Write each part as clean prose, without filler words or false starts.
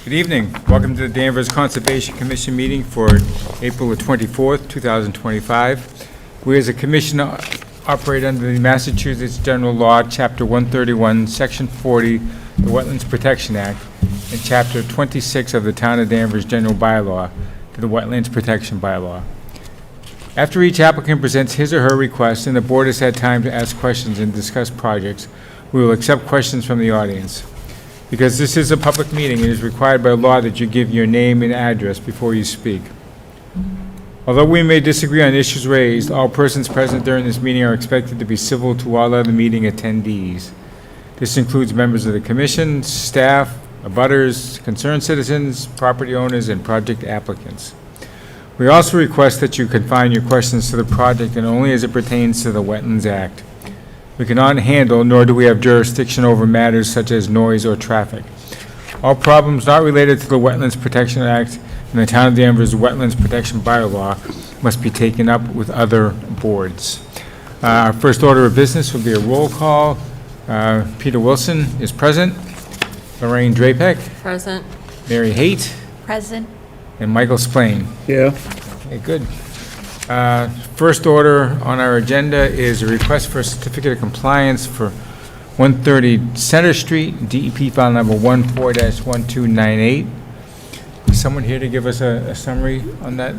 Good evening. Welcome to the Danvers Conservation Commission meeting for April the 24th, 2025. We as a commission operate under the Massachusetts General Law, Chapter 131, Section 40, the Wetlands Protection Act, and Chapter 26 of the Town of Danvers General Bylaw, the Wetlands Protection Bylaw. After each applicant presents his or her request and the board has had time to ask questions and discuss projects, we will accept questions from the audience. Because this is a public meeting, it is required by law that you give your name and address before you speak. Although we may disagree on issues raised, all persons present during this meeting are expected to be civil to all other meeting attendees. This includes members of the commission, staff, abutters, concerned citizens, property owners, and project applicants. We also request that you confine your questions to the project and only as it pertains to the Wetlands Act. We cannot handle, nor do we have jurisdiction over matters such as noise or traffic. All problems not related to the Wetlands Protection Act and the Town of Danvers Wetlands Protection Bylaw must be taken up with other boards. Our first order of business will be a roll call. Peter Wilson is present. Lorraine Drapek. Present. Mary Haight. Present. And Michael Splain. Yeah. Okay, good. First order on our agenda is a request for a certificate of compliance for 130 Center Street, DEP file number 14-1298. Is someone here to give us a summary on that?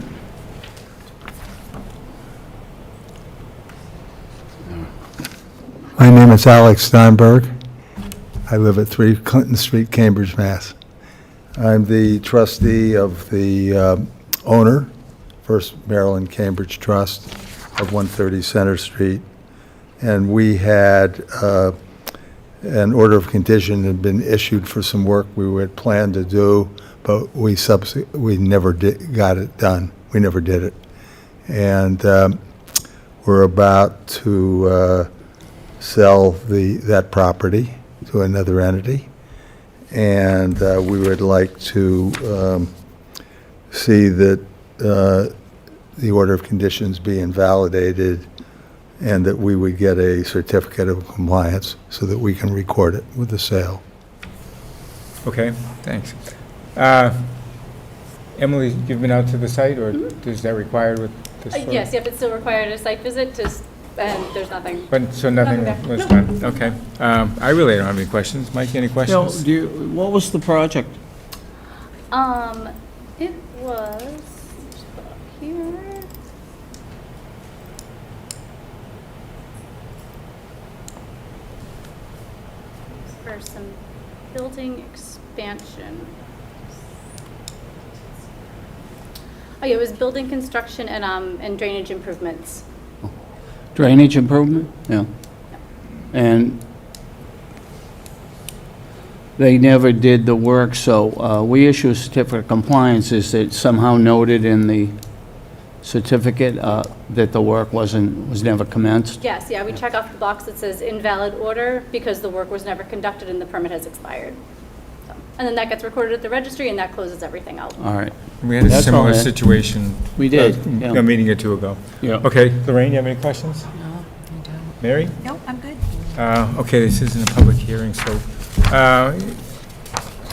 My name is Alex Steinberg. I live at 3 Clinton Street, Cambridge, Mass. I'm the trustee of the owner, First Maryland Cambridge Trust of 130 Center Street. And we had an order of condition had been issued for some work we had planned to do, but we never got it done. We never did it. And we're about to sell the property to another entity. And we would like to see that the order of conditions be invalidated and that we would get a certificate of compliance so that we can record it with the sale. Okay, thanks. Emily, you've been out to the site, or is that required with this? Yes, yep, it's still required a site visit, and there's nothing. But, so nothing was done? Okay. I really don't have any questions. Mike, any questions? What was the project? It was, just put up here. For some building expansion. Oh, yeah, it was building construction and drainage improvements. Drainage improvement? Yeah. And they never did the work, so we issue a certificate of compliance. Is it somehow noted in the certificate that the work was never commenced? Yes, yeah, we check off the box that says invalid order because the work was never conducted and the permit has expired. So, and then that gets recorded at the registry and that closes everything out. All right. We had a That's similar all, situation. We did, A yeah. meeting or two ago. Yeah. Okay, Lorraine, you have any questions? No, I don't. Mary? No, I'm good. Okay, this isn't a public hearing, so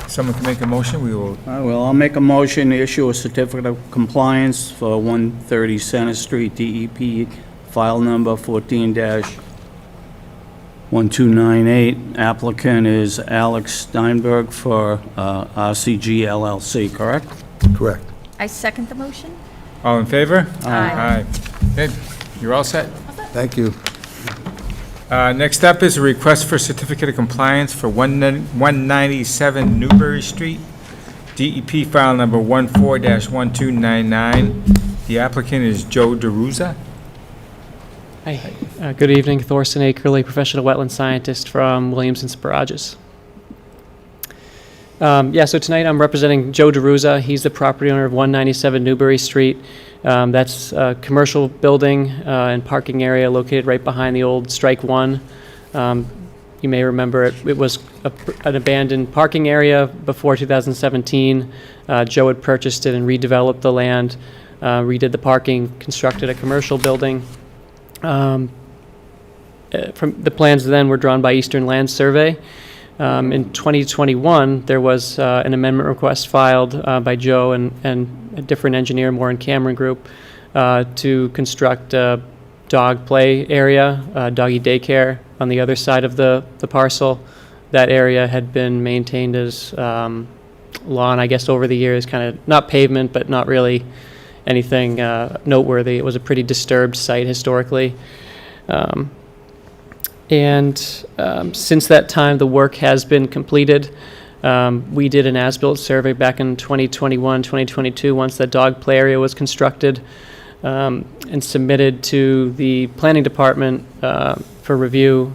someone can make a motion, we will. Well, I'll make a motion to issue a certificate of compliance for 130 Center Street, DEP, file number 14-1298. Applicant is Alex Steinberg for RCG LLC, correct? Correct. I second the motion. All in favor? Aye. Aye. Okay, you're all set. Thank you. Next up is a request for certificate of compliance for 197 Newbury Street, DEP file number 14-1299. The applicant is Joe DeRuza. Hi, good evening. Thorsten Akerley, professional wetland scientist from Williams and Sparagus. So tonight I'm representing Joe DeRuza. He's the property owner of 197 Newbury Street. That's a commercial building and parking area located right behind the old Strike One. You may remember it was an abandoned parking area before 2017. Joe had purchased it and redeveloped the land, redid the parking, constructed a commercial building. From the plans then were drawn by Eastern Land Survey. In 2021, there was an amendment request filed by Joe and a different engineer, Moore and Cameron Group, to construct a dog play area, doggy daycare on the other side of the parcel. That area had been maintained as lawn, I guess, over the years, kind of not pavement, but not really anything noteworthy. It was a pretty disturbed site historically. Since that time, the work has been completed. We did an as-built survey back in 2021, 2022, once the dog play area was constructed, and submitted to the planning department for review.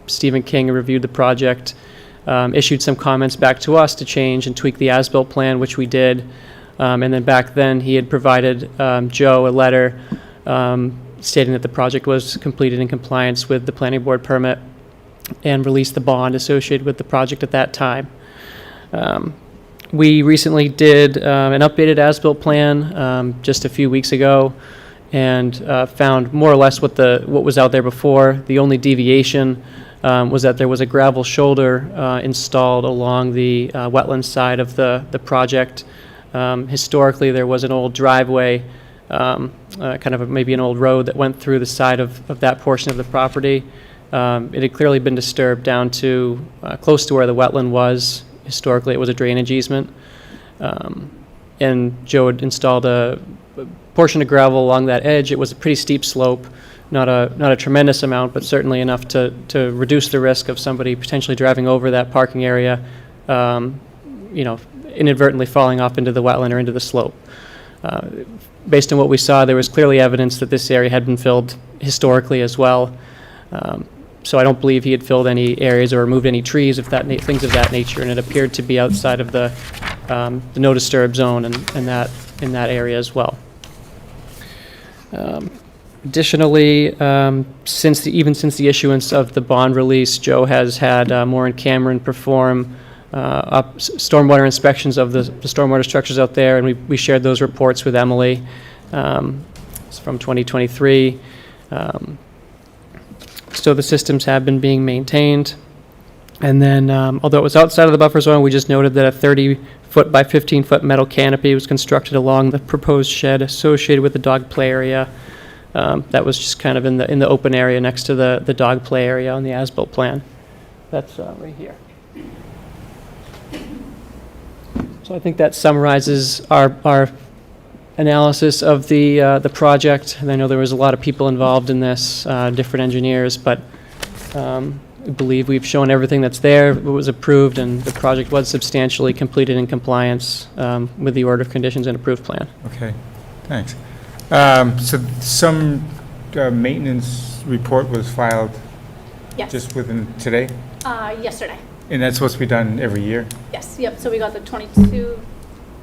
Stephen King reviewed the project, issued some comments back to us to change and tweak the as-built plan, which we did. And then back then, he had provided Joe a letter stating that the project was completed in compliance with the planning board permit and released the bond associated with the project at that time. We recently did an updated as-built plan just a few weeks ago, and found more or less what was out there before. The only deviation was that there was a gravel shoulder installed along the wetland side of the project. Historically, there was an old driveway, kind of maybe an old road that went through the side of that portion of the property. It had clearly been disturbed down to close to where the wetland was. Historically, it was a drainage easement. And Joe had installed a portion of gravel along that edge. It was a pretty steep slope, not a tremendous amount, but certainly enough to reduce the risk of somebody potentially driving over that parking area, inadvertently falling off into the wetland or into the slope. Based on what we saw, there was clearly evidence that this area had been filled historically as well. So I don't believe he had filled any areas or removed any trees, things of that nature, and it appeared to be outside of the no disturb zone in that area as well. Additionally, since the issuance of the bond release, Joe has had Moore and Cameron perform stormwater inspections of the stormwater structures out there, and we shared those reports with Emily. It's from 2023. So the systems have been being maintained. And then, although it was outside of the buffer zone, we just noted that a 30-foot by 15-foot metal canopy was constructed along the proposed shed associated with the dog play area. That was just kind of in the open area next to the dog play area on the as-built plan. That's right here. So I think that summarizes our analysis of the project. And I know there was a lot of people involved in this, different engineers, but I believe we've shown everything that's there. It was approved, and the project was substantially completed in compliance with the order of conditions and approved plan. Okay, thanks. So some maintenance report was filed Yes. just within today? Yesterday. And that's supposed to be done every year? Yes, yep, so we got the 22,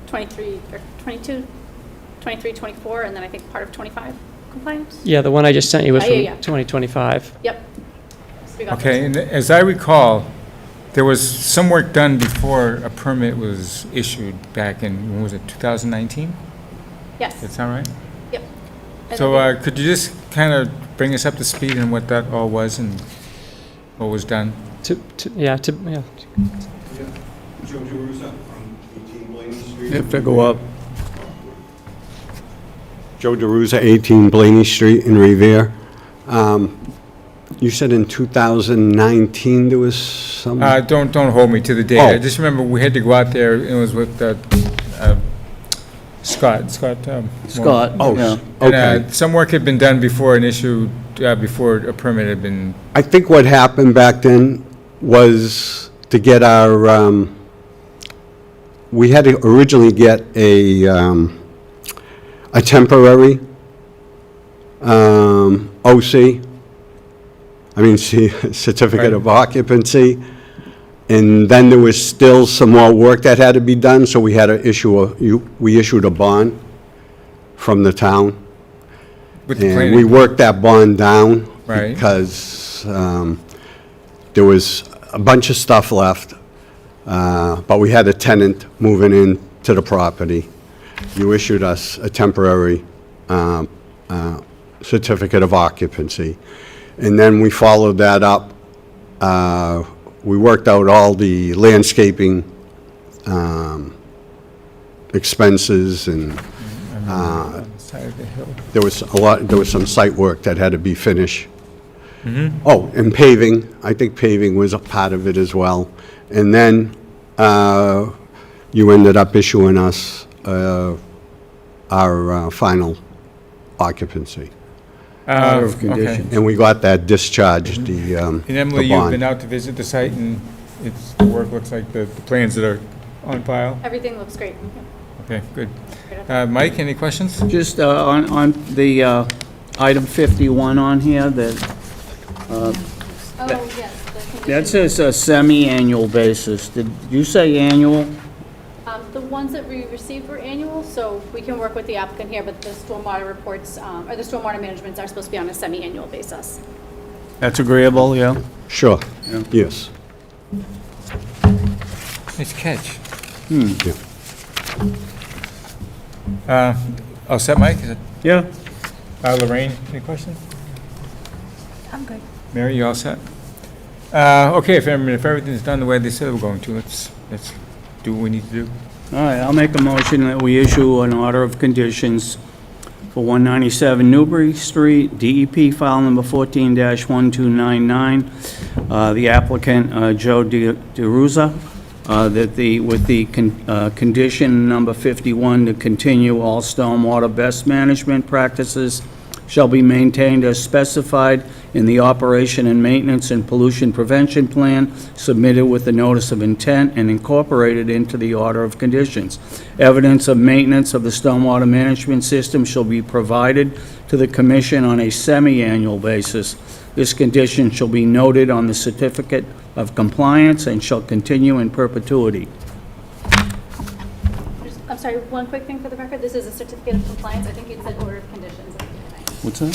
23, or 22, 23, 24, and then I think part of 25 compliance? Yeah, the one I just sent you was from Yeah. 2025. Yep. So we got Okay, those. and as I recall, there was some work done before a permit was issued back in, when was it, 2019? Yes, That sound right? yep. And So then could you just kind of bring us up to speed on what that all was and what was done? Joe DeRusa on 18 Blaney Street. If they go up. Joe DeRusa, 18 Blaney Street in Revere. You said in 2019 there was some... Don't hold me to the date. Oh. I just remember we had to go out there, it was with Scott. Scott, Oh, yeah. And, okay. some work had been done before an issue, before a permit had been, I think what happened back then was to get our, we had to originally get a temporary OC, certificate of occupancy, and then there was still some more work that had to be done, so we had to we issued a bond from the town. with the And we planning. worked that bond down. Right. Because there was a bunch of stuff left, but we had a tenant moving into the property. You issued us a temporary certificate of occupancy. And then we followed that up we worked out all the landscaping expenses, and On the side of the hill. there was some site work that had to be finished. Oh, and paving, I think paving was a part of it as well. And then you ended up issuing us our final occupancy. Order of Okay. conditions. And we got that discharged, the And Emily, you've been bond. out to visit the site, and the work looks like the plans that are on file? Everything looks great. Okay, good. Mike, any questions? Just on the item 51 on here, that Oh, yes. that says a semi-annual basis. Did you say annual? The ones that we received were annual, so we can work with the applicant here, but the stormwater reports, or the stormwater managements are supposed to be on a semi-annual basis. That's agreeable, yeah? Sure, yes. Nice catch. Yeah. All set, Mike? Is it- Yeah. Lorraine, any questions? I'm good. Mary, you all set? Okay, if everything's done the way they said we're going to, let's do what we need to do. All right, I'll make a motion that we issue an order of conditions for 197 Newbury Street, DEP file number 14-1299. The applicant, Joe DeRuza, with the condition number 51 to continue all stormwater best management practices shall be maintained as specified in the operation and maintenance and pollution prevention plan submitted with the notice of intent and incorporated into the order of conditions. Evidence of maintenance of the stormwater management system shall be provided to the commission on a semi-annual basis. This condition shall be noted on the certificate of compliance and shall continue in perpetuity. I'm sorry, one quick thing for the record. This is a certificate of compliance. I think you said order of conditions. What's that?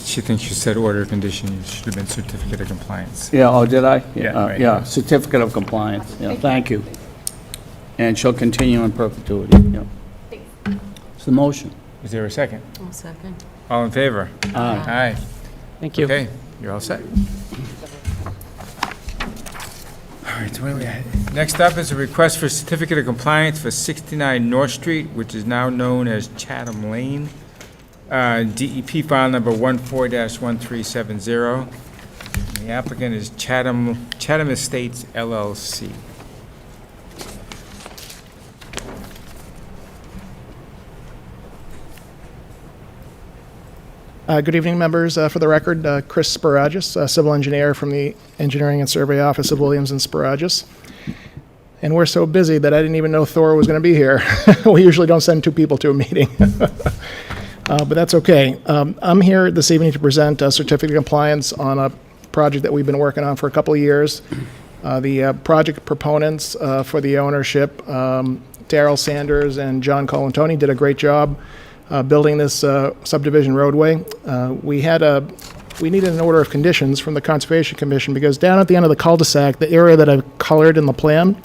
She thinks you said order of condition, it should have been certificate of compliance. Yeah, oh, did I? Yeah, right. Yeah, certificate of compliance, yeah, thank you. And shall continue in perpetuity, yeah. Thanks. It's the motion. Is there a second? I'll second. All in favor? Aye. Aye. Thank you. Okay, you're all set. All right, so where are we at? Next up is a request for certificate of compliance for 69 North Street, which is now known as Chatham Lane. DEP file number 14-1370. The applicant is Chatham Estates LLC. Good evening, members. For the record, Chris Sparagus, civil engineer from the Engineering and Survey Office of Williams and Sparagus. And we're so busy that I didn't even know Thor was going to be here. We usually don't send two people to a meeting. But that's okay. I'm here this evening to present a certificate of compliance on a project that we've been working on for a couple of years. The project proponents for the ownership, Daryl Sanders and John Colantoni, did a great job building this subdivision roadway. We needed an order of conditions from the Conservation Commission because down at the end of the cul-de-sac, the area that I've colored in the plan,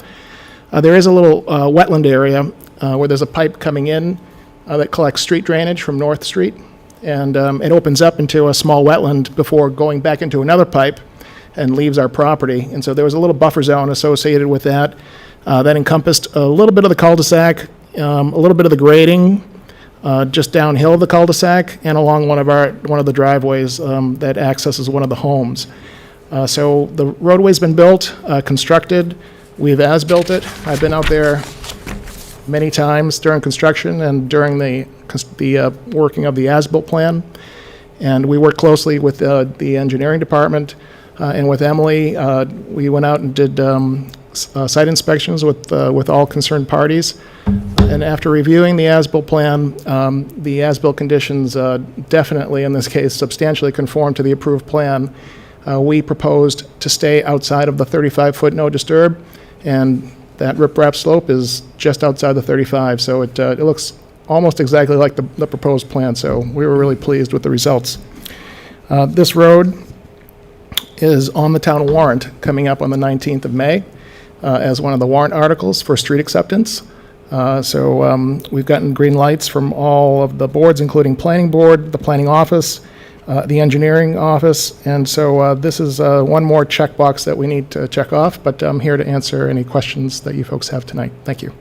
there is a little wetland area where there's a pipe coming in that collects street drainage from North Street, and it opens up into a small wetland before going back into another pipe and leaves our property. And so there was a little buffer zone associated with that that encompassed a little bit of the cul-de-sac, a little bit of the grading, just downhill of the cul-de-sac and along one of the driveways that accesses one of the homes. So the roadway's been built, constructed. We've as-built it. I've been out there many times during construction and during the working of the as-built plan. And we work closely with the engineering department and with Emily. We went out and did site inspections with all concerned parties. And after reviewing the as-built plan, the as-built conditions definitely, in this case, substantially conform to the approved plan. We proposed to stay outside of the 35-foot no disturb, and that riprap slope is just outside the 35, so it looks almost exactly like the proposed plan, so we were really pleased with the results. This road is on the town warrant coming up on the 19th of May as one of the warrant articles for street acceptance. So we've gotten green lights from all of the boards, including Planning Board, the Planning Office, the engineering office, and so this is one more checkbox that we need to check off, but I'm here to answer any questions that you folks have tonight. Thank you.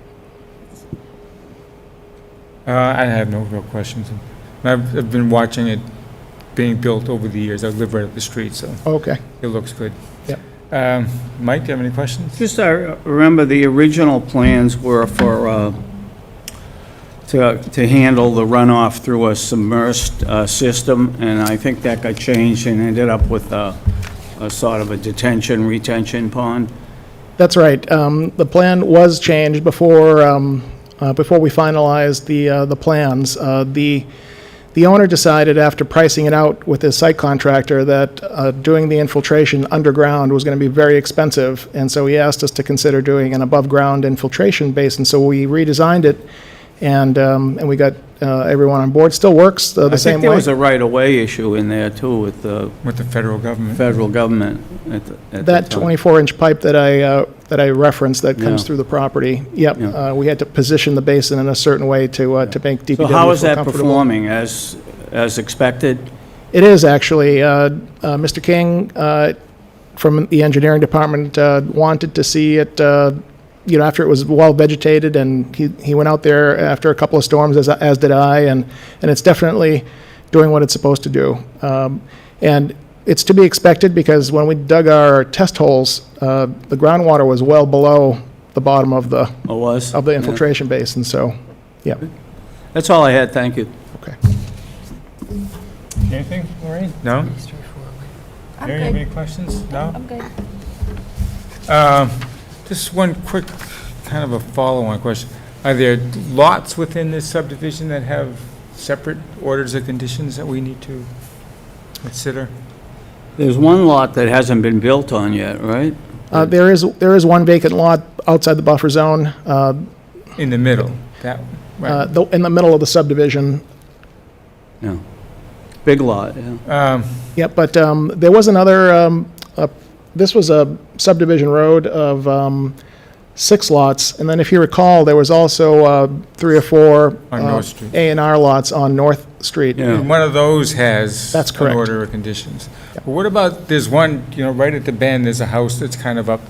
I have no real questions. I've been watching it being built over the years. I live right up the street, so Okay. it looks good. Yep. Mike, do you have any questions? Just, I remember the original plans were for, to handle the runoff through a submersed system, and I think that got changed and ended up with a sort of a retention pond. That's right. The plan was changed before we finalized the plans. The owner decided, after pricing it out with his site contractor, that doing the infiltration underground was going to be very expensive, and so he asked us to consider doing an above-ground infiltration basin. So we redesigned it, and we got everyone on board. Still works the I same think there way. was a right-of-way issue in there, too, with the With the federal government? federal government at the That time. 24-inch pipe that I referenced that comes Yeah. through the property. Yep, Yeah. we had to position the basin in a certain way to make DPW So how is feel that comfortable. performing, as expected? It is, actually. Mr. King from the engineering department wanted to see it, after it was well vegetated, and he went out there after a couple of storms, as did I, and it's definitely doing what it's supposed to do. And it's to be expected, because when we dug our test holes, the groundwater was well below the bottom of the Or was? infiltration basin, so, yeah. That's all I had, thank you. Okay. Anything, Maureen? No? I'm Mary, you have good. any questions? No? I'm good. Just one quick, kind of a follow-on question. Are there lots within this subdivision that have separate orders of conditions that we need to consider? There's one lot that hasn't been built on yet, right? There is one vacant lot outside the buffer zone, In the middle, that, right? in the middle of the subdivision. Yeah. Big lot, yeah. Yep, but there was another, this was a subdivision road of 6 lots, and then if you recall, there was also 3 or 4 On North Street. A&R lots on North Street. Yeah. And one of those has That's an correct. order of conditions. But what about, there's one, right at the bend, there's a house that's kind of up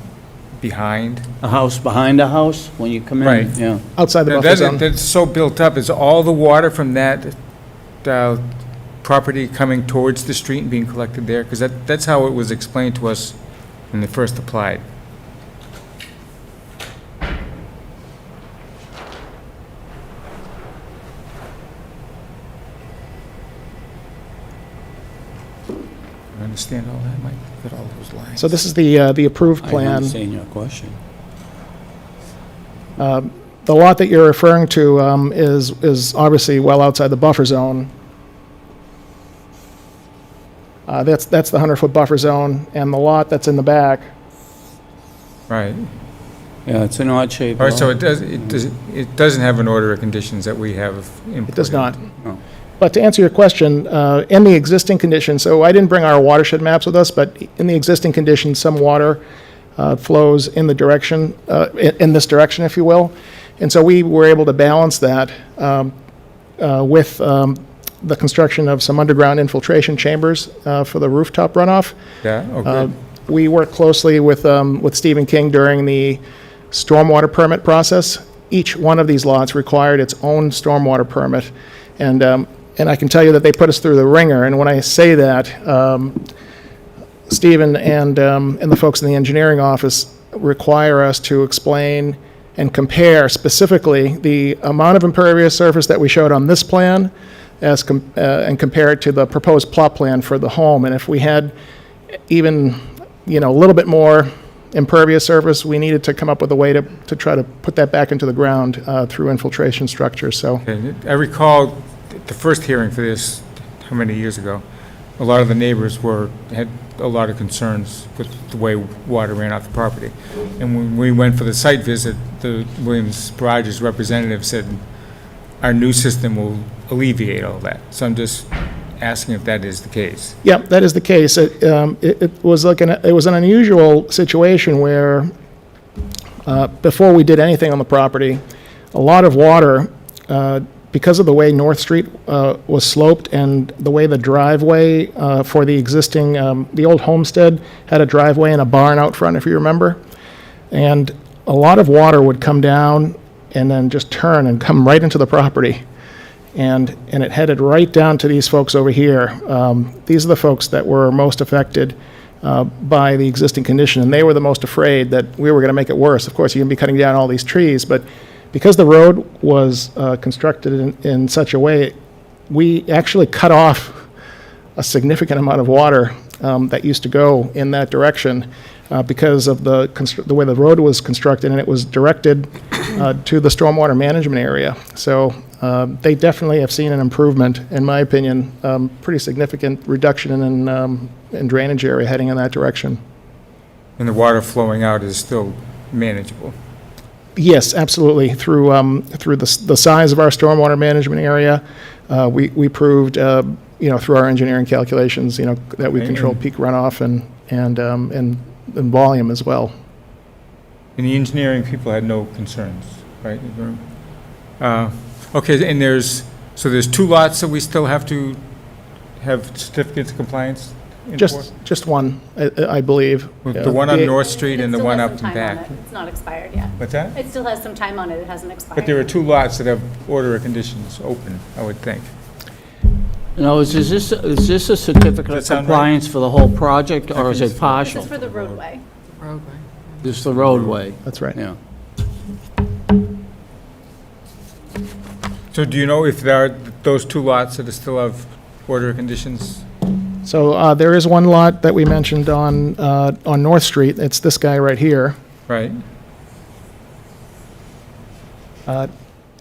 behind? A house behind a house, when you come in? Right. Yeah. Outside the Now, buffer zone. That's so built up, is all the water from that property coming towards the street and being collected there? Because that's how it was explained to us when they first applied. I understand all that, Mike, got all those lines. So this is the approved I plan. understand your question. The lot that you're referring to is obviously well outside the buffer zone. That's the 100-foot buffer zone, and the lot that's in the back, Right. Yeah, it's an odd shape. All right, so it doesn't have an order of conditions that we have input. it does not. No. But to answer your question, in the existing conditions, so I didn't bring our watershed maps with us, but in the existing conditions, some water flows in the direction, in this direction, if you will. And so we were able to balance that with the construction of some underground infiltration chambers for the rooftop runoff. Yeah, oh, good. We worked closely with Stephen King during the stormwater permit process. Each one of these lots required its own stormwater permit. And I can tell you that they put us through the ringer. And when I say that, Stephen and the folks in the engineering office require us to explain and compare specifically the amount of impervious surface that we showed on this plan and compare it to the proposed plot plan for the home. And if we had even, a little bit more impervious surface, we needed to come up with a way to try to put that back into the ground through infiltration structures. So Okay, I recall the first hearing for this, how many years ago, a lot of the neighbors had a lot of concerns with the way water ran off the property. And when we went for the site visit, the Williams Barrage's representative said, our new system will alleviate all that. So I'm just asking if that is the case. yeah, that is the case. It was it was an unusual situation where before we did anything on the property, a lot of water because of the way North Street was sloped and the way the driveway for the existing, the old homestead had a driveway and a barn out front, if you remember. And a lot of water would come down and then just turn and come right into the property. And it headed right down to these folks over here. These are the folks that were most affected by the existing condition, and they were the most afraid that we were going to make it worse. Of course, you're going to be cutting down all these trees, but because the road was constructed in such a way, we actually cut off a significant amount of water that used to go in that direction because of the way the road was constructed, and it was directed to the stormwater management area. So they definitely have seen an improvement, in my opinion, pretty significant reduction in drainage area heading in that direction. And the water flowing out is still manageable. Yes, absolutely. Through the size of our stormwater management area, we proved, through our engineering calculations, that we control peak runoff and volume as well. And the engineering people had no concerns, right? Okay, and there's 2 lots that we still have to have certificates of compliance in for? Just one, I believe. The one on North Street and the It still one has up some and time on back. it. It's not expired yet. What's that? It still has some time on it. It hasn't expired. But there are 2 lots that have order of conditions open, I would think. No, is this a certificate Does of that sound right? compliance for the whole project, or is it This partial? is for the roadway. Roadway. This is the roadway, That's right. yeah. So do you know if there are those 2 lots that still have order of conditions? So there is one lot that we mentioned on North Street. It's this guy right here. Right?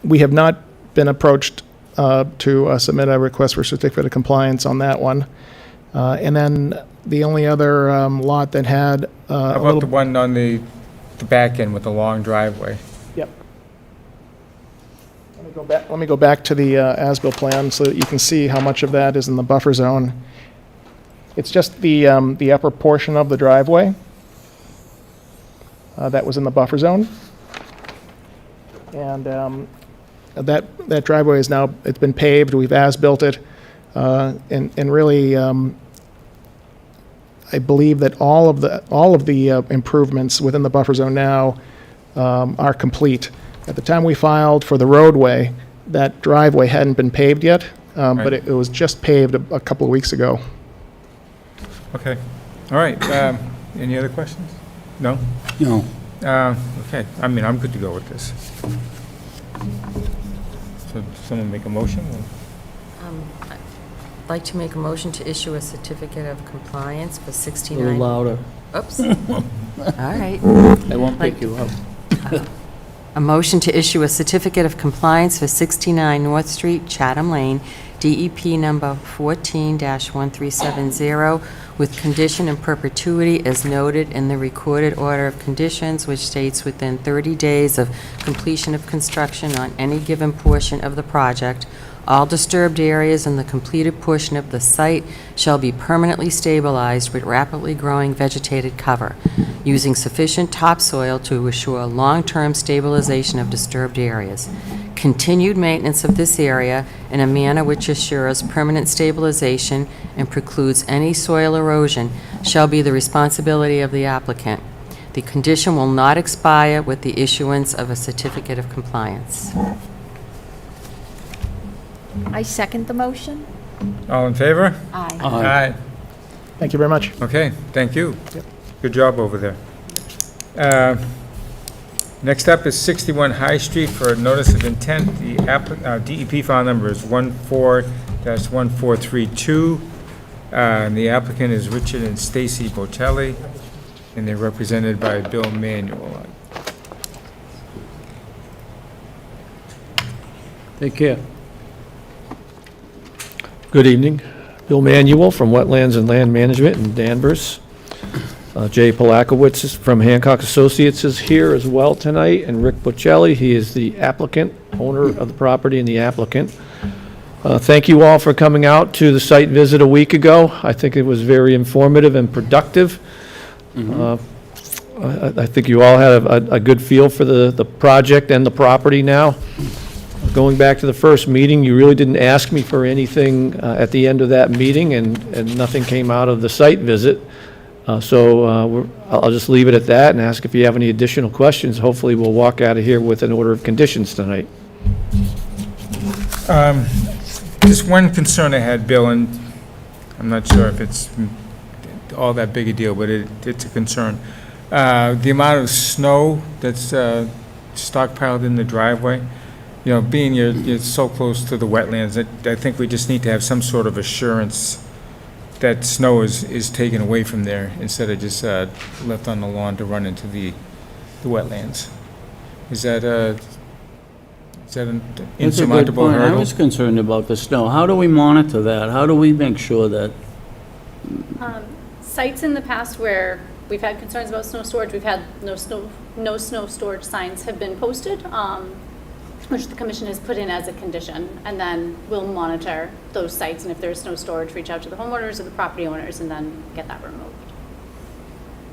We have not been approached to submit a request for certificate of compliance on that one. And then the only other lot that had How a about little... the one on the back end with the long driveway? Yep. Let me go back to the as-built plan so that you can see how much of that is in the buffer zone. It's just the upper portion of the driveway that was in the buffer zone. And that driveway is now, it's been paved, we've as-built it, and really, I believe that all of the improvements within the buffer zone now are complete. At the time we filed for the roadway, that driveway hadn't been paved yet, but it was just paved a couple of weeks ago. Okay. All right. Any other questions? No? No. Okay. I mean, I'm good to go with this. So someone make a motion? I'd like to make a motion to issue a certificate of compliance for A 69. little louder. Oops. All right. I won't pick you up. A motion to issue a certificate of compliance for 69 North Street, Chatham Lane, DEP number 14-1370, with condition in perpetuity as noted in the recorded order of conditions, which states within 30 days of completion of construction on any given portion of the project, all disturbed areas in the completed portion of the site shall be permanently stabilized with rapidly growing vegetated cover, using sufficient topsoil to assure long-term stabilization of disturbed areas. Continued maintenance of this area in a manner which assures permanent stabilization and precludes any soil erosion shall be the responsibility of the applicant. The condition will not expire with the issuance of a certificate of compliance. I second the motion. All in favor? Aye. Aye. Thank you very much. Okay, thank you. Yep. Good job over there. Next up is 61 High Street for a notice of intent. The DEP file number is 14-1432. And the applicant is Richard and Stacy Bocelli, and they're represented by Bill Manuel. Take care. Good evening. Bill Manuel from Wetlands and Land Management in Danvers. Jay Polakowitz from Hancock Associates is here as well tonight, and Rick Bocelli, he is the applicant, owner of the property and the applicant. Thank you all for coming out to the site visit a week ago. I think it was very informative and productive. I think you all had a good feel for the project and the property now. Going back to the first meeting, you really didn't ask me for anything at the end of that meeting, and nothing came out of the site visit. I'll just leave it at that and ask if you have any additional questions. Hopefully, we'll walk out of here with an order of conditions tonight. Just one concern I had, Bill, and I'm not sure if it's all that big a deal, but it's a concern. The amount of snow that's stockpiled in the driveway, you know, being you're so close to the wetlands, I think we just need to have some sort of assurance that snow is taken away from there instead of just left on the lawn to run into the wetlands. Is that an That's a good insurmountable point. I hurdle? was concerned about the snow. How do we monitor that? How do we make sure that, Sites in the past where we've had concerns about snow storage, we've had no snow storage signs have been posted, which the commission has put in as a condition, and then we'll monitor those sites, and if there's snow storage, reach out to the homeowners or the property owners, and then get that removed.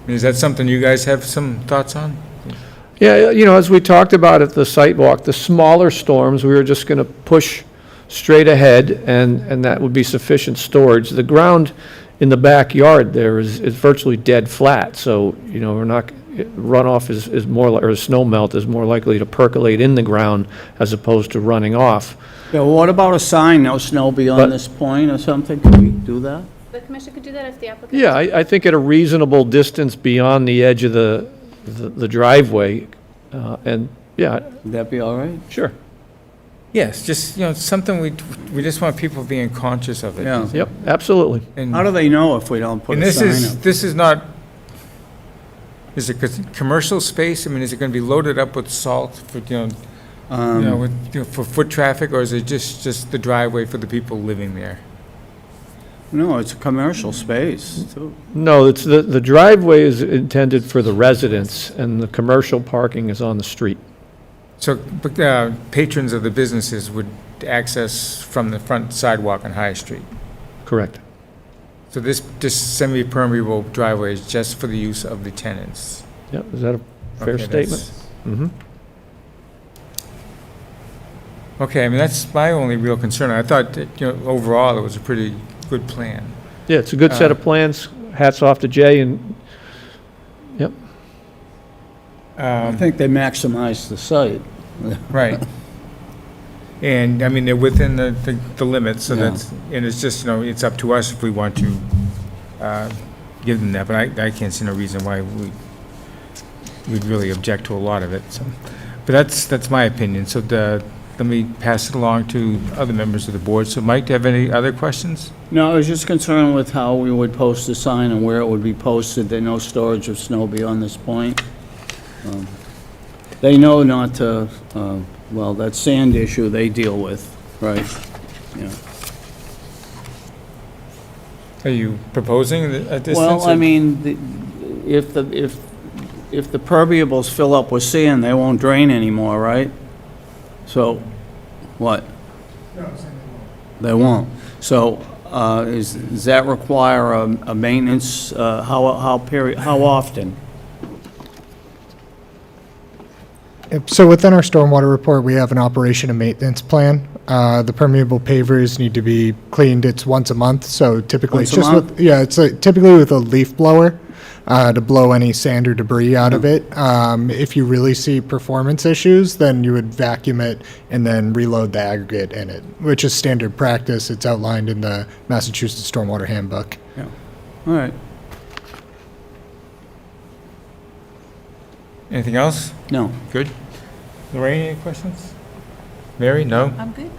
Is that something you guys have some thoughts on? Yeah, you know, as we talked about at the site walk, the smaller storms, we were just going to push straight ahead, and that would be sufficient storage. The ground in the backyard there is virtually dead flat, so, you know, runoff is more, or snow melt is more likely to percolate in the ground as opposed to running off. yeah, what about a sign, no snow beyond this point or something? Can we do that? The commission could do that if the applicant. Yeah, I think at a reasonable distance beyond the edge of the driveway, and, yeah, Would that be all right? sure. Yes, just, you know, something we just want people being conscious of it. Yeah. Yep, absolutely. And- How do they know if we don't put And a this sign is, up? this is not, is it commercial space? I mean, is it going to be loaded up with salt for, for foot traffic, or is it just the driveway for the people living there? No, it's a commercial space, too. No, it's the driveway is intended for the residents, and the commercial parking is on the street. So patrons of the businesses would access from the front sidewalk on High Street. Correct. So this semi-permeable driveway is just for the use of the tenants. Yep, is that a fair Okay, statement? that's- Mm-hmm. Okay, I mean, that's my only real concern. I thought that, you know, overall, it was a pretty good plan. Yeah, it's a good set of plans. Hats off to Jay, and, yep. I think they maximized the site. Right. And, I mean, they're within the limits, so Yeah. and it's just, you know, it's up to us if we want to give them that, but I can't see no reason why we'd really object to a lot of it, so. But that's my opinion, so let me pass it along to other members of the board. So, Mike, do you have any other questions? No, I was just concerned with how we would post the sign and where it would be posted, that no storage of snow beyond this point. They know not to, well, that sand issue they deal with, right? Yeah. Are you proposing a distance? Well, I or- mean, if the permeables fill up with sand, they won't drain anymore, right? So, what? No, they won't. So, does that require a maintenance, how often? So within our stormwater report, we have an operation and maintenance plan. The permeable pavers need to be cleaned. It's once a month, so typically Once it's a just month? with, yeah, it's typically with a leaf blower to blow any sand or debris out of it. If you really see performance issues, then you would vacuum it and then reload the aggregate in it, which is standard practice. It's outlined in the Massachusetts Stormwater Handbook. Yeah. All right. Anything else? No. Good. Lorraine, any questions? Mary, no? I'm good.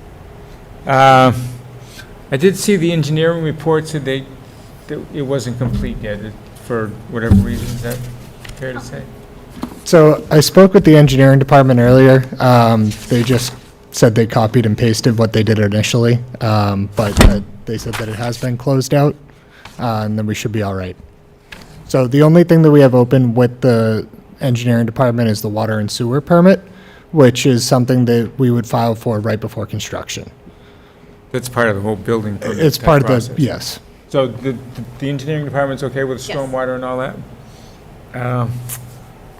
I did see the engineering report said that it wasn't complete yet, for whatever reason. Is that fair to say? So I spoke with the engineering department earlier. They just said they copied and pasted what they did initially, but they said that it has been closed out, and then we should be all right. So the only thing that we have open with the engineering department is the water and sewer permit, which is something that we would file for right before construction. That's part of the whole building permit. It's type part of the, process. yes. So the engineering department's okay with Yes. stormwater and all that?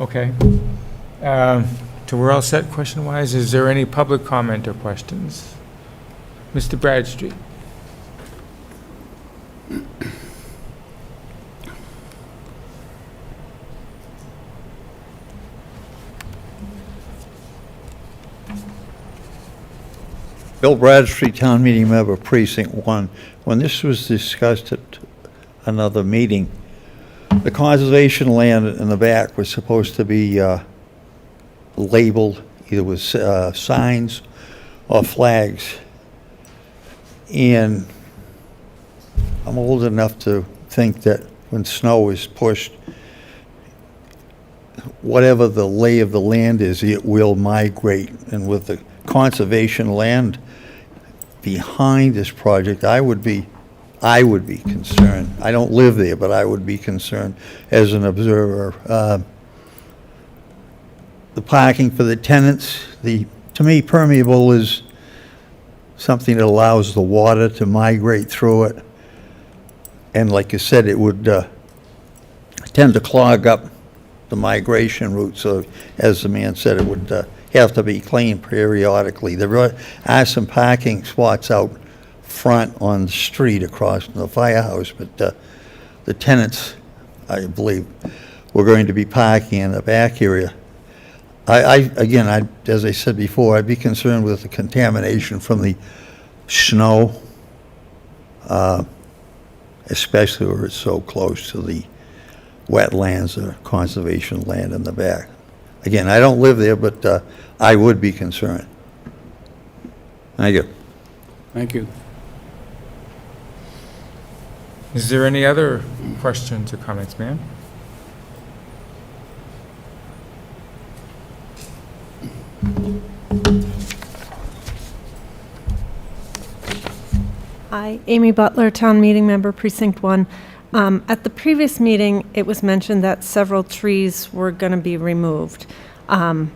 Okay. So we're all set question-wise. Is there any public comment or questions? Mr. Bradstreet? Bill Bradstreet, Town Meeting Member, Precinct 1. When this was discussed at another meeting, the conservation land in the back was supposed to be labeled either with signs or flags. And I'm old enough to think that when snow is pushed, whatever the lay of the land is, it will migrate. And with the conservation land behind this project, I would be concerned. I don't live there, but I would be concerned as an observer. The parking for the tenants, to me, permeable is something that allows the water to migrate through it. And like you said, it would tend to clog up the migration route. So as the man said, it would have to be cleaned periodically. There are some parking spots out front on the street across from the firehouse, but the tenants, I believe, were going to be parking in the back area. Again, as I said before, I'd be concerned with the contamination from the snow, especially where it's so close to the wetlands or conservation land in the back. Again, I don't live there, but I would be concerned. Thank you. Thank you. Is there any other questions or comments, ma'am? Hi, Amy Butler, Town Meeting Member, Precinct 1. At the previous meeting, it was mentioned that several trees were going to be removed. I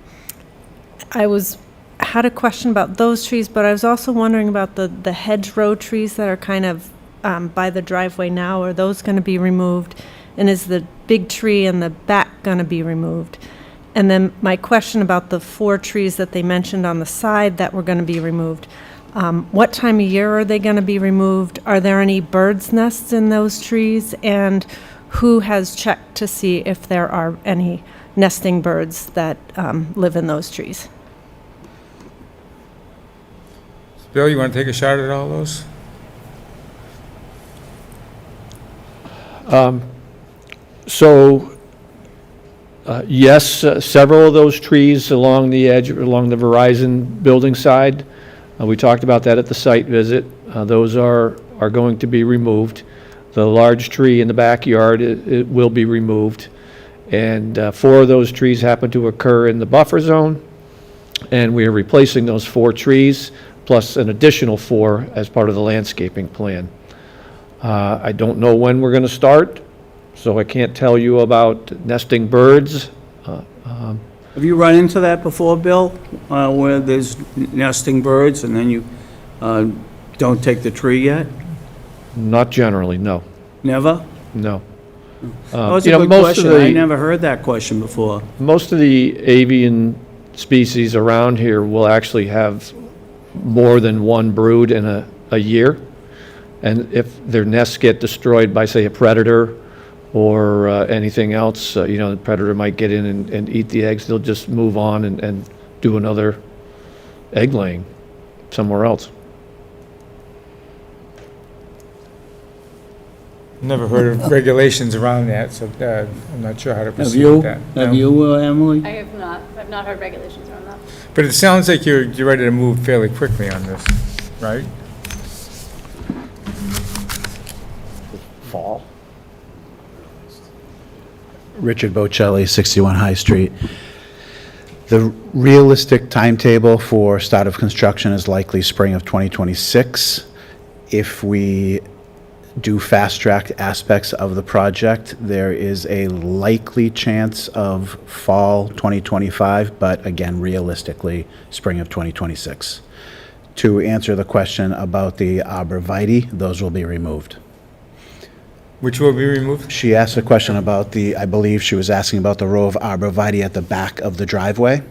had a question about those trees, but I was also wondering about the hedgerow trees that are kind of by the driveway now. Are those going to be removed? And is the big tree in the back going to be removed? And then my question about the 4 trees that they mentioned on the side that were going to be removed. What time of year are they going to be removed? Are there any birds' nests in those trees? And who has checked to see if there are any nesting birds that live in those trees? Bill, you want to take a shot at all those? Yes, several of those trees along the edge, along the Verizon building side, we talked about that at the site visit. Those are going to be removed. The large tree in the backyard, it will be removed. And 4 of those trees happen to occur in the buffer zone, and we are replacing those 4 trees, plus an additional 4 as part of the landscaping plan. I don't know when we're going to start, so I can't tell you about nesting birds. Have you run into that before, Bill, where there's nesting birds and then you don't take the tree yet? Not generally, no. Never? No. That was a good question. I never heard that question before. Most of the avian species around here will actually have more than one brood in a year. And if their nests get destroyed by, say, a predator or anything else, the predator might get in and eat the eggs, they'll just move on and do another egg laying somewhere else. Never heard of regulations around that, so I'm not sure how to Have proceed you? with that. Have No. you, Emily? I have not. I've not heard regulations around that. But it sounds like you're ready to move fairly quickly on this, right? Fall. Richard Bocelli, 61 High Street. The realistic timetable for start of construction is likely spring of 2026. If we do fast-track aspects of the project, there is a likely chance of fall 2025, but again, realistically, spring of 2026. To answer the question about the arborvitae, those will be removed. Which will be removed? She asked a question about I believe she was asking about the row of arborvitae at the back of the driveway.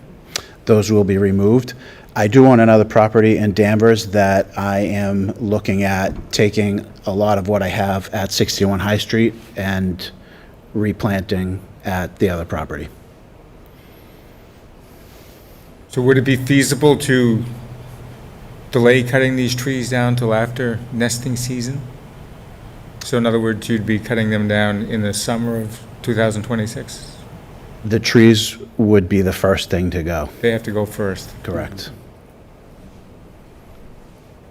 those will be removed. I do own another property in Danvers that I am looking at taking a lot of what I have at 61 High Street and replanting at the other property. So would it be feasible to delay cutting these trees down till after nesting season? So in other words, you'd be cutting them down in the summer of 2026? The trees would be the first thing to go, They have to go first. correct?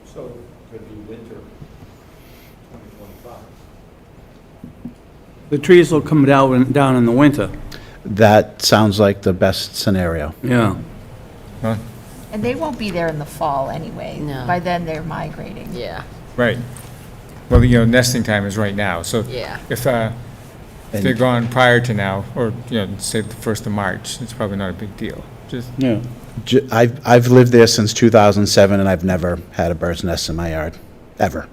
So, could be winter 2025. The trees will come down in the winter. That sounds like the best scenario. Yeah. Huh? And they won't be there in the fall anyway. No. By then, they're migrating. Yeah, Right. Well, nesting time is right now, so yeah. if they're gone prior to now, or, say the 1st of March, it's probably not a big deal. Just, Yeah. I've lived there since 2007, and I've never had a bird's nest in my yard, ever.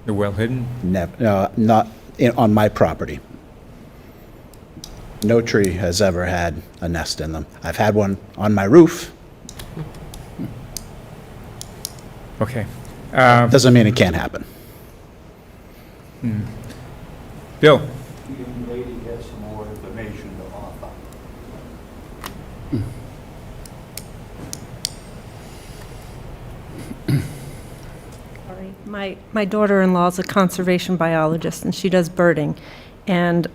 they're well hidden. Never, not on my property. No tree has ever had a nest in them. I've had one on my roof. Okay. Doesn't mean it can't happen. Bill? The young lady has some more information to offer. Sorry. My daughter-in-law is a conservation biologist, and she does birding. And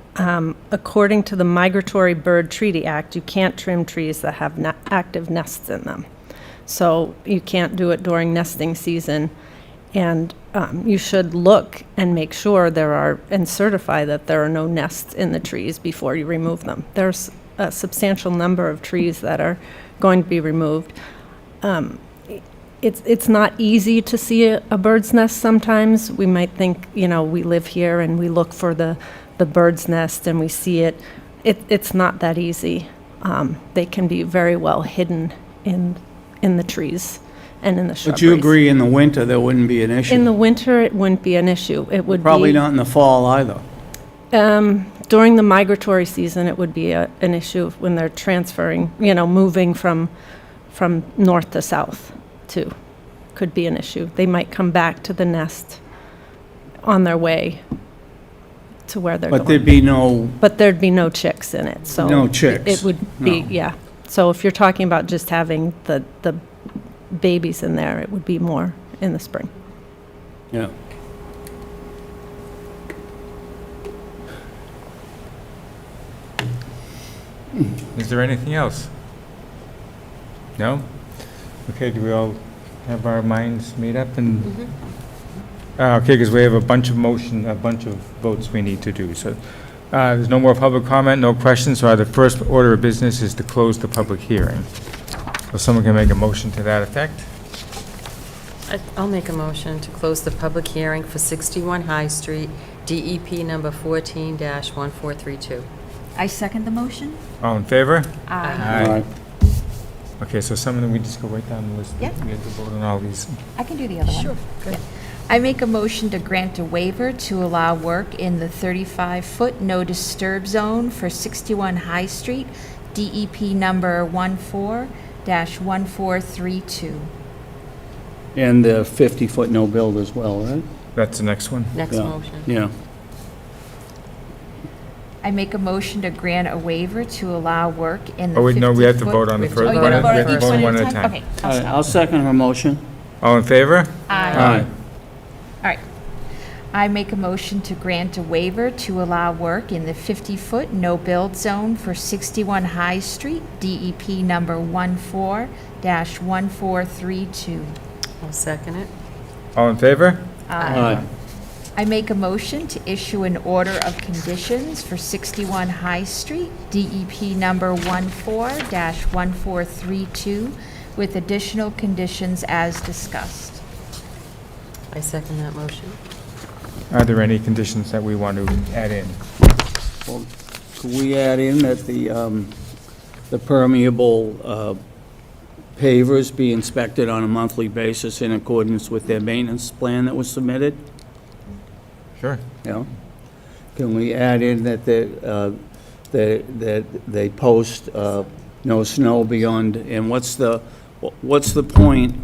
according to the Migratory Bird Treaty Act, you can't trim trees that have active nests in them. So you can't do it during nesting season. And you should look and make sure and certify that there are no nests in the trees before you remove them. There's a substantial number of trees that are going to be removed. It's not easy to see a bird's nest sometimes. We might think, we live here and we look for the bird's nest and we see it. It's not that easy. They can be very well hidden in the trees and in the shrubberies. But you agree in the winter, there wouldn't be an issue? In the winter, it wouldn't be an issue. It would Probably be, not in the fall either. during the migratory season, it would be an issue when they're transferring, moving from north to south too. Could be an issue. They might come back to the nest on their way to where they're But going. there'd be no no chicks in it, so. No chicks, It would be, no. yeah. So if you're talking about just having the babies in there, it would be more in the spring. Yeah. Is there anything else? No? Okay, do we all have our minds made up and? Okay, because we have a bunch of votes we need to do, so. There's no more public comment, no questions, so the first order of business is to close the public hearing. So someone can make a motion to that effect? I'll make a motion to close the public hearing for 61 High Street, DEP number 14-1432. I second the motion. All in favor? Aye. All right. Okay, so someone, we just go right down the list. Yeah. We have to vote on all these. I can do the other one. Sure. Good. I make a motion to grant a waiver to allow work in the 35-foot no disturb zone for 61 High Street, DEP number 14-1432. And the 50-foot no build as well, right? That's the next one. Next Yeah. motion. Yeah. I make a motion to grant a waiver to allow work in the 50-foot. Oh, wait, no, we have to vote on the We have to first vote one. on We have to each vote one at a time. Okay. All right, I'll second her motion. All in favor? Aye. All right. I make a motion to grant a waiver to allow work in the 50-foot no-build zone for 61 High Street, DEP number 14-1432. I'll second it. All in favor? Aye. I make a motion to issue an order of conditions for 61 High Street, DEP number 14-1432, with additional conditions as discussed. I second that motion. Are there any conditions that we want to add in? Well, could we add in that the permeable pavers be inspected on a monthly basis in accordance with their maintenance plan that was submitted? Sure. Yeah. Can we add in that they post no snow beyond, and what's the point?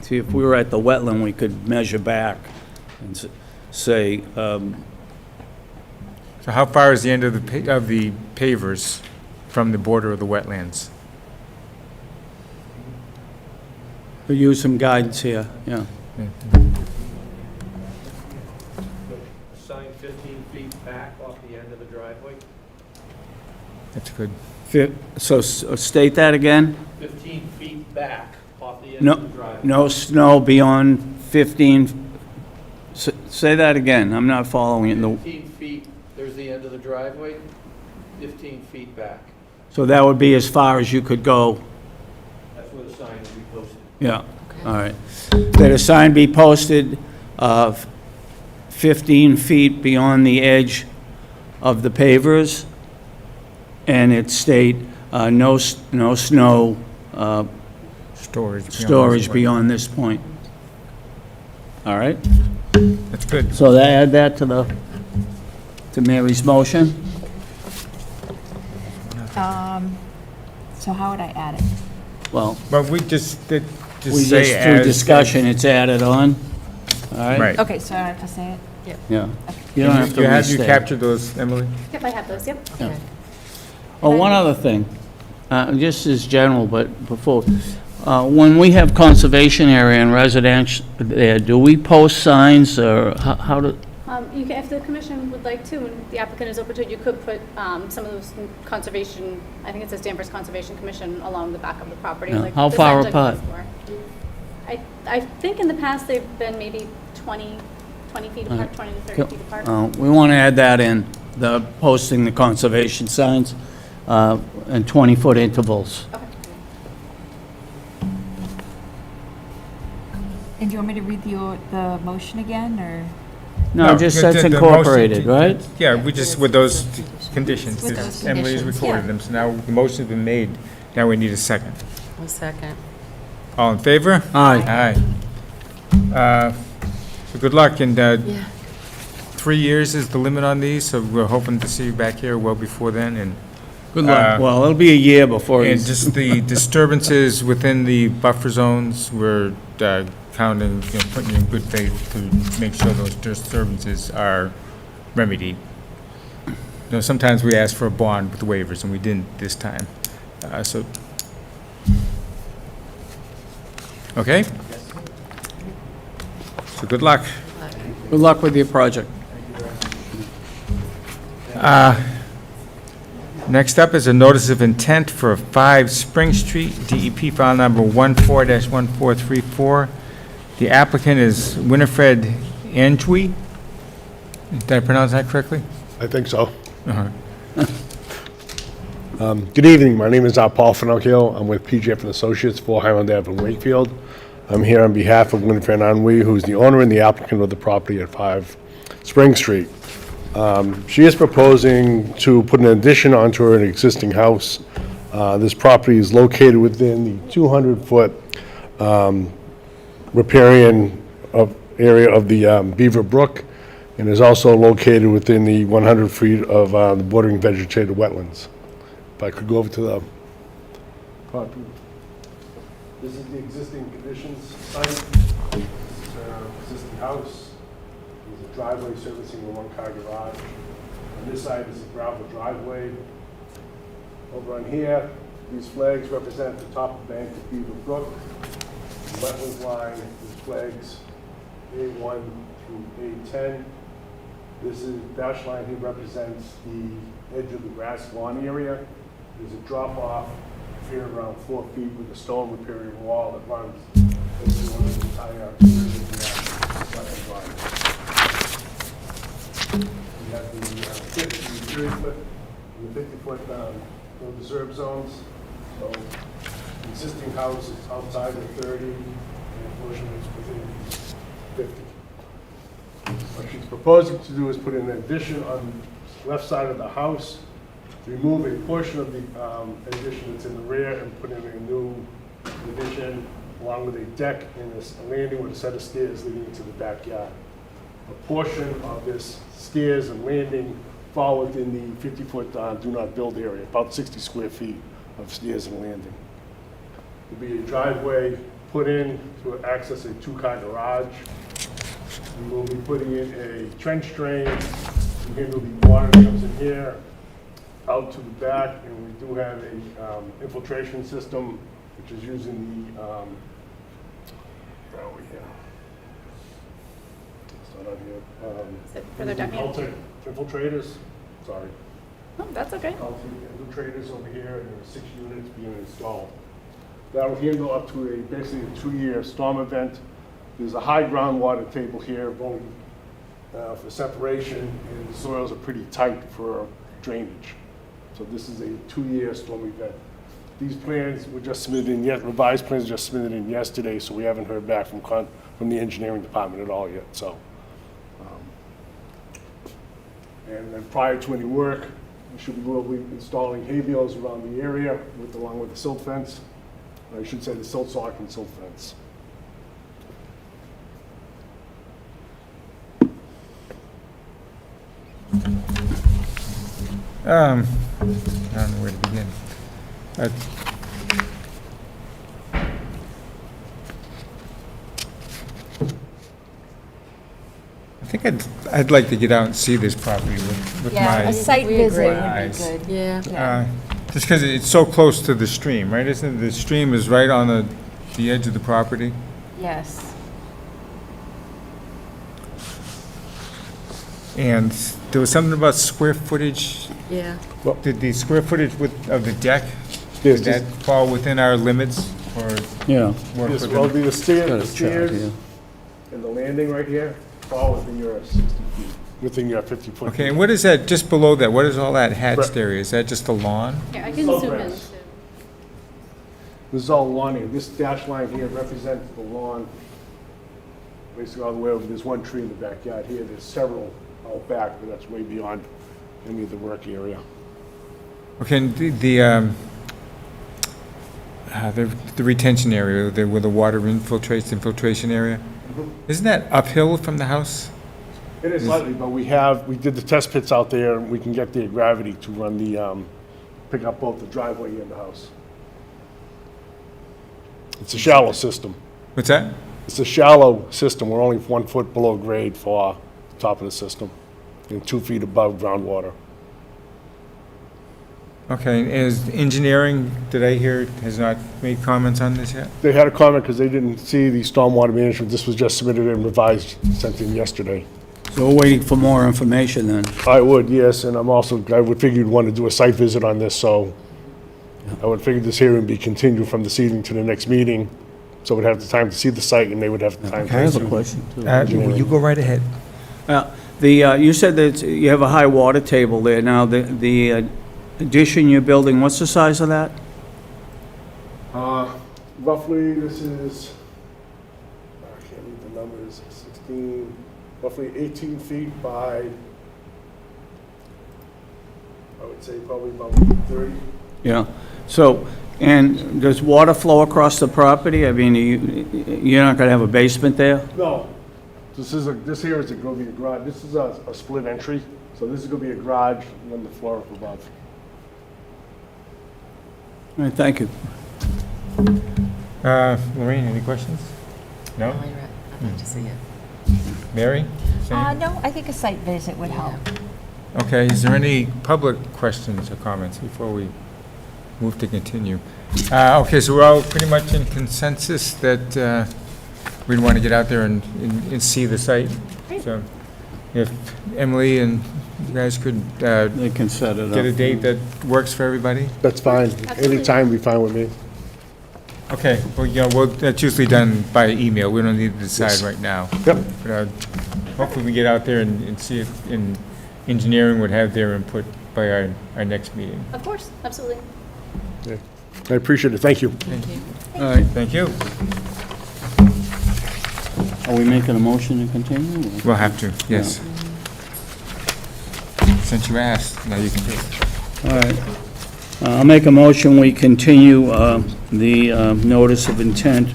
See, if we were at the wetland, we could measure back and say, So how far is the end of the pavers from the border of the wetlands? we'll use some guidance here, yeah. Sign 15 feet back off the end of the driveway? That's good. So state that again? 15 feet back off the end No, of the driveway. no snow beyond 15, say that again, I'm not following it. 15 feet, there's the end of the driveway, 15 feet back. So that would be as far as you could go? That's where the sign will be posted. Yeah, all right. That a sign be posted 15 feet beyond the edge of the pavers, and it state, no snow storage beyond this point. All right? That's good. So add that to Mary's motion? So how would I add it? Well, But we just we say just, through as- discussion, it's added on, all right? Right. Okay, so I have to say it? Yeah. You don't have to You restate. captured those, Emily? Yep, I have those, yep. Yeah. Oh, one other thing, just as general, but before, when we have conservation area and residential there, do we post signs, or how do? You can, if the commission would like to, and the applicant is open to it, you could put some of those conservation, I think it says Danvers Conservation Commission along the back of the property. Yeah. like How the far signs I've apart? used for. I think in the past they've been maybe 20 feet apart, 20 to 30 feet apart. We want to add that in, the posting the conservation signs, and 20-foot intervals. Okay. And do you want me to read the motion again, or? No, just the- that's the incorporated, motion- right? Yeah, we just, with those conditions. With those Emily's conditions, recorded yeah. them, so now the motion's been made. Now we need a second. A second. All in favor? Aye. Aye. So good luck, and Yeah. 3 years is the limit on these, so we're hoping to see you back here well before then, and Good luck. Well, it'll be a year before and he's... just the disturbances within the buffer zones, we're counting, putting you in good faith to make sure those disturbances are remedied. Sometimes we ask for a bond with the waivers, and we didn't this time. So, okay? So good luck. Good luck with your project. Next up is a notice of intent for 5 Spring Street, DEP file number 14-1434. The applicant is Winifred Antwi. Did I pronounce that correctly? I think so. Uh-huh. Good evening. My name is Paul Finocchio. I'm with PJF and Associates, 4 Highland Ave in Wakefield. I'm here on behalf of Winifred Antwi, who's the owner and the applicant of the property at 5 Spring Street. She is proposing to put an addition onto her existing house. This property is located within the 200-foot riparian area of the Beaver Brook, and is also located within the 100 feet of the bordering vegetated wetlands. If I could go over to the property. This is the existing conditions site. This is her existing house. There's a driveway servicing a 1-car garage. On this side is a gravel driveway. Over on here, these flags represent the top of bank of Beaver Brook. The wetlands line, these flags, A1 through A10. This is dash line here represents the edge of the grass lawn area. There's a drop off here around 4 feet with a stone riparian wall that runs basically the entire wetland line. We have the 50, 30-foot, and the 50-foot no reserve zones. So the existing house is outside of 30, and the portion is within 50. What she's proposing to do is put in an addition on the left side of the house, remove a portion of the addition that's in the rear, and put in a new addition along with a deck and a landing with a set of stairs leading into the backyard. A portion of this stairs and landing fall within the 50-foot do not build area, about 60 square feet of stairs and landing. There'll be a driveway put in to access a two-car garage. We will be putting in a trench drain to handle the water that comes in here, out to the back, and we do have a infiltration system, which is using the, where are we here? It's not on here. Is it further down here? Caltech infiltrators, sorry. Oh, that's okay. Infiltrators over here, and there are 6 units being installed. That'll handle up to basically a 2-year storm event. There's a high groundwater table here, both for separation, and the soils are pretty tight for drainage. So this is a 2-year storm event. These plans were just submitted in revised plans were just submitted in yesterday, so we haven't heard back from the engineering department at all yet. So, and then prior to any work, we'll be installing hay bales around the area along with the silt fence. I should say the silt sock and silt fence. I don't know where to begin. I think I'd like to get out and see this property with Yeah, my a site We visit agree. would be eyes. good. Yeah. Just because it's so close to the stream, right? Isn't it? The stream is right on the edge of the property? Yes. And there was something about square footage. Yeah. Did the square footage of the deck, Yes, did that fall within our limits or Yeah. work Yes, within? well, the Got a chart stairs here. and the landing right here fall within your 60 feet, within your 50-foot. Okay, and what is that, just below that, what is all that hatched area? Is that just a lawn? Here, I can Salt zoom in. grass. This is all lawn here. This dash line here represents the lawn, basically all the way over. There's one tree in the backyard here. There's several out back, but that's way beyond any of the work area. Okay, and the retention area, where the water infiltrates, infiltration area, isn't that uphill from the house? It is slightly, but we did the test pits out there, and we can get the gravity to run the, pick up both the driveway and the house. It's a shallow system. What's that? It's a shallow system. We're only 1 foot below grade for the top of the system and 2 feet above groundwater. Okay, and is engineering, did I hear, has not made comments on this yet? They had a comment because they didn't see the stormwater management. This was just submitted and revised, sent in yesterday. So we're waiting for more information then. I would, yes, and I would figure you'd want to do a site visit on this, so I would figure this hearing be continued from this evening to the next meeting, so we'd have the time to see the site and they would have the time to. I have a question too. You go right ahead. You said that you have a high water table there. Now, the addition you're building, what's the size of that? Roughly, this is, I can't read the numbers, 16, roughly 18 feet by, I would say probably about 30. Yeah. So, and does water flow across the property? I mean, you're not going to have a basement there? No, this here is going to be a garage. This is a split entry, so this is going to be a garage and then the floor up above. All right, thank you. Lorraine, any questions? No? I'd like to see it. Mary? Same? No, I think a site visit would help. Okay, is there any public questions or comments before we move to continue? Okay, so we're all pretty much in consensus that we'd want to get out there and see the site. So if Emily and you guys could They can set it up. get a date that works for everybody? That's fine. Absolutely. Any time be fine with me. Okay, well, that's usually done by email. We don't need to decide Yes. right now. Yep. But hopefully we get out there and see if engineering would have their input by our next meeting. Of course, absolutely. I appreciate it. Thank you. All right, Thank you. are we making a motion to continue? or- We'll have to, yes. Since you asked, now you can do it. All right. I'll make a motion, we continue the notice of intent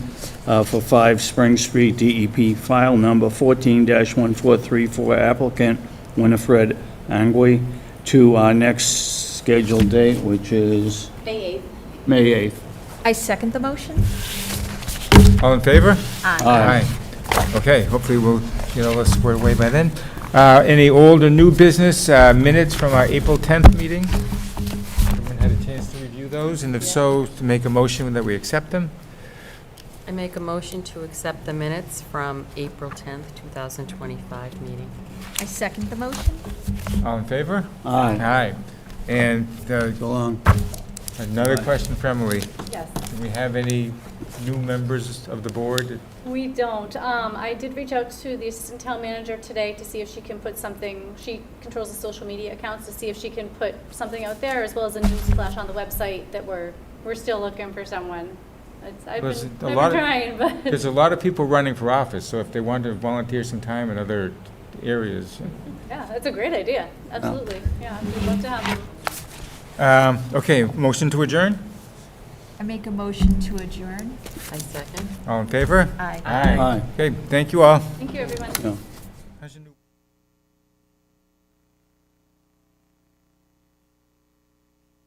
for 5 Spring Street, DEP file number 14-1434, applicant Winifred Angui, to our next scheduled date, which is May 8th. May 8th. I second the motion. All in favor? Aye. Okay, hopefully we'll get all this squared away by then. Any old or new business minutes from our April 10th meeting? Everyone had a chance to review those, and if so, to make a motion that we accept them? I make a motion to accept the minutes from April 10th, 2025 meeting. I second the motion. All in favor? Aye. Aye. And So long. another question for Emily. Yes. Do we have any new members of the board? We don't. I did reach out to the assistant town manager today to see if she can put something, she controls the social media accounts, to see if she can put something out there, as well as a news flash on the website that we're still looking for someone. I've Was been it a lot of- trying, but. There's a lot of people running for office, so if they want to volunteer some time in other areas. Yeah, that's a great idea. Absolutely. Yeah, we'd love to have you. Okay, motion to adjourn? I make a motion to adjourn. I second. All in favor? Aye. Aye. Aye. Okay, thank you all. Thank you, everyone. Yeah.